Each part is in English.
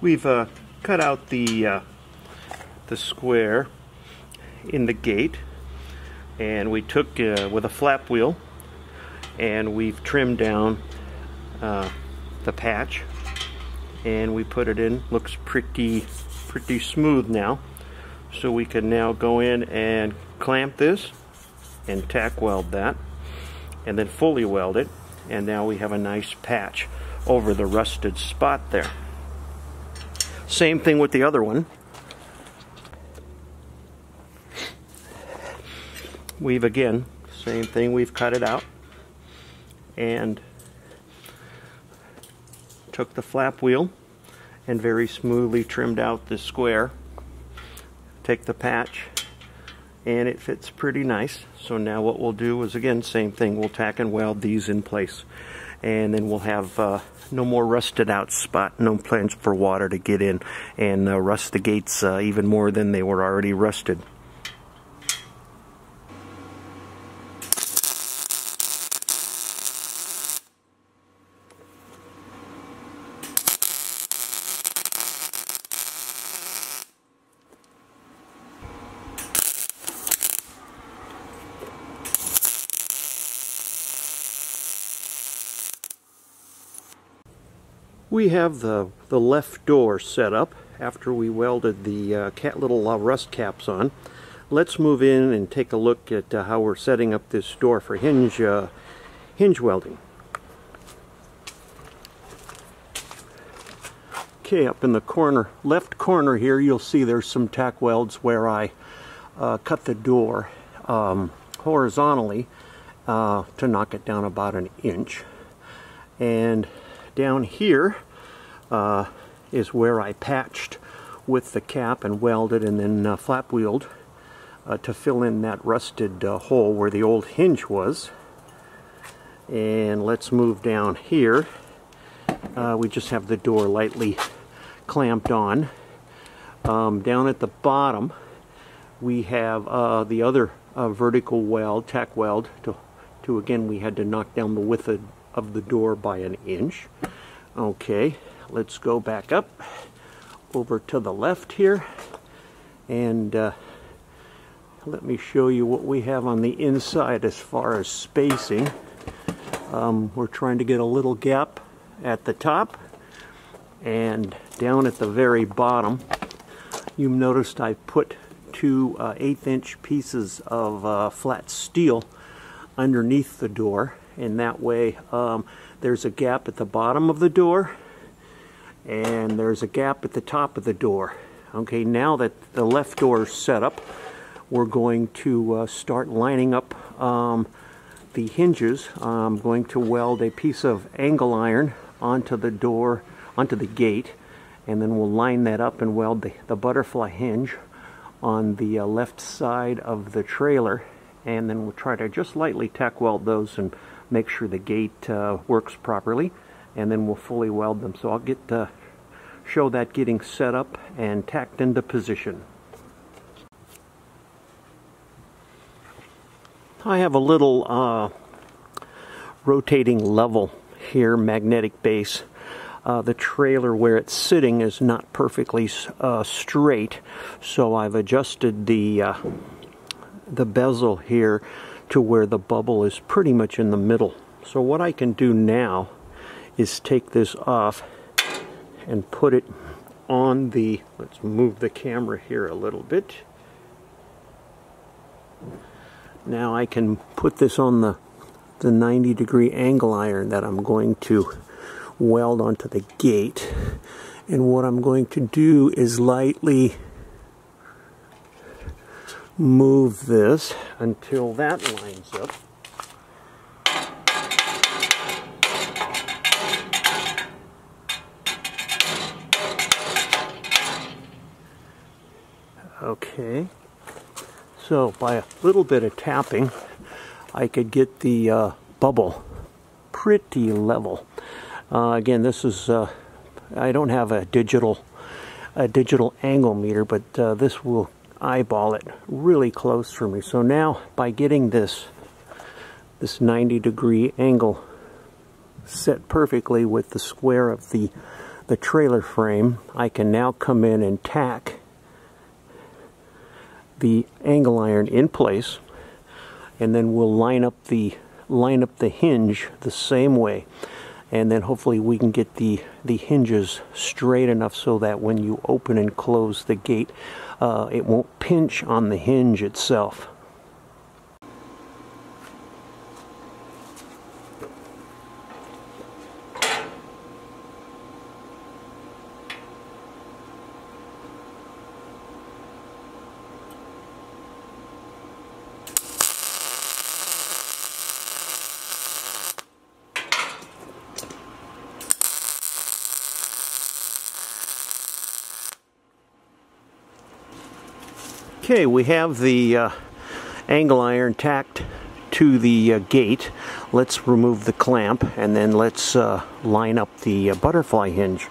We've cut out the square in the gate, and we took with a flap wheel, and we've trimmed down the patch, and we put it in. Looks pretty smooth now. So we can now go in and clamp this and tack weld that, and then fully weld it, and now we have a nice patch over the rusted spot there. Same thing with the other one. We've again, same thing, we've cut it out and took the flap wheel and very smoothly trimmed out this square. Take the patch, and it fits pretty nice. So now what we'll do is, again, same thing, we'll tack and weld these in place, and then we'll have no more rusted out spot, no plans for water to get in and rust the gates even more than they were already rusted. We have the left door set up after we welded the little rust caps on. Let's move in and take a look at how we're setting up this door for hinge welding. Okay, up in the corner, left corner here, you'll see there's some tack welds where I cut the door horizontally to knock it down about an inch. And down here is where I patched with the cap and welded and then flap wheeled to fill in that rusted hole where the old hinge was. And let's move down here. We just have the door lightly clamped on. Down at the bottom we have the other vertical weld, tack weld, to again, we had to knock down the width of the door by an inch. Okay, let's go back up over to the left here, and let me show you what we have on the inside as far as spacing. We're trying to get a little gap at the top, and down at the very bottom you noticed I put two 1/8" pieces of flat steel underneath the door, and that way there's a gap at the bottom of the door and there's a gap at the top of the door. Okay, now that the left door is set up, we're going to start lining up the hinges. I'm going to weld a piece of angle iron onto the door, onto the gate, and then we'll line that up and weld the butterfly hinge on the left side of the trailer, and then we'll try to just lightly tack weld those and make sure the gate works properly, and then we'll fully weld them. So I'll show that getting set up and tacked into position. I have a little rotating level here, magnetic base. The trailer where it's sitting is not perfectly straight, so I've adjusted the bezel here to where the bubble is pretty much in the middle. So what I can do now is take this off and put it on the, let's move the camera here a little bit. Now I can put this on the 90-degree angle iron that I'm going to weld onto the gate. And what I'm going to do is lightly move this until that lines up. Okay, so by a little bit of tapping I could get the bubble pretty level. Again, this is I don't have a digital angle meter, but this will eyeball it really close for me. So now, by getting this 90-degree angle set perfectly with the square of the the trailer frame, I can now come in and tack the angle iron in place, and then we'll line up the hinge the same way, and then hopefully we can get the hinges straight enough so that when you open and close the gate, it won't pinch on the hinge itself. Okay, we have the angle iron tacked to the gate. Let's remove the clamp, and then let's line up the butterfly hinge.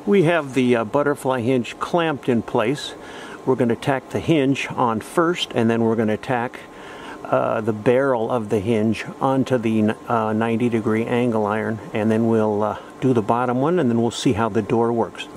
We have the butterfly hinge clamped in place. We're going to tack the hinge on first, and then we're going to tack the barrel of the hinge onto the 90-degree angle iron, and then we'll do the bottom one, and then we'll see how the door works.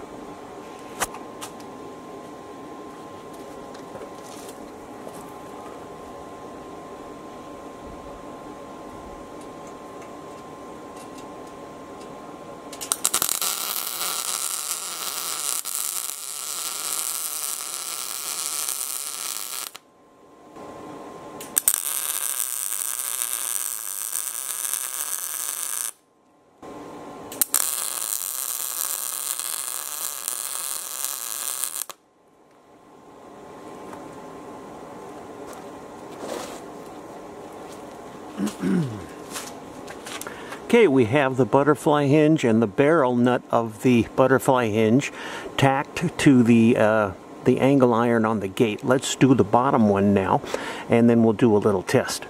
Okay, we have the butterfly hinge and the barrel nut of the butterfly hinge tacked to the angle iron on the gate. Let's do the bottom one now, and then we'll do a little test.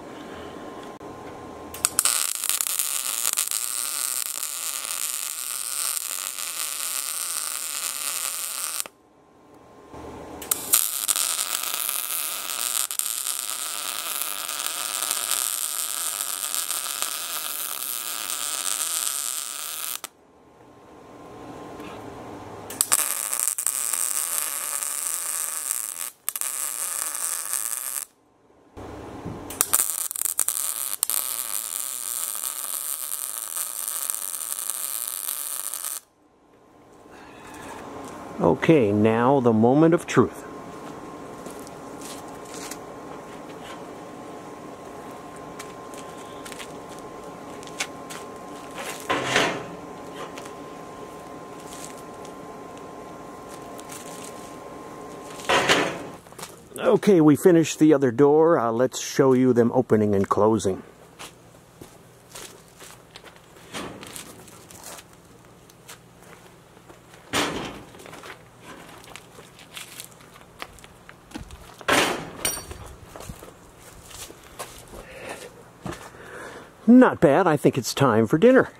Okay, now the moment of truth. Okay, we finished the other door. Let's show you them opening and closing. Not bad. I think it's time for dinner.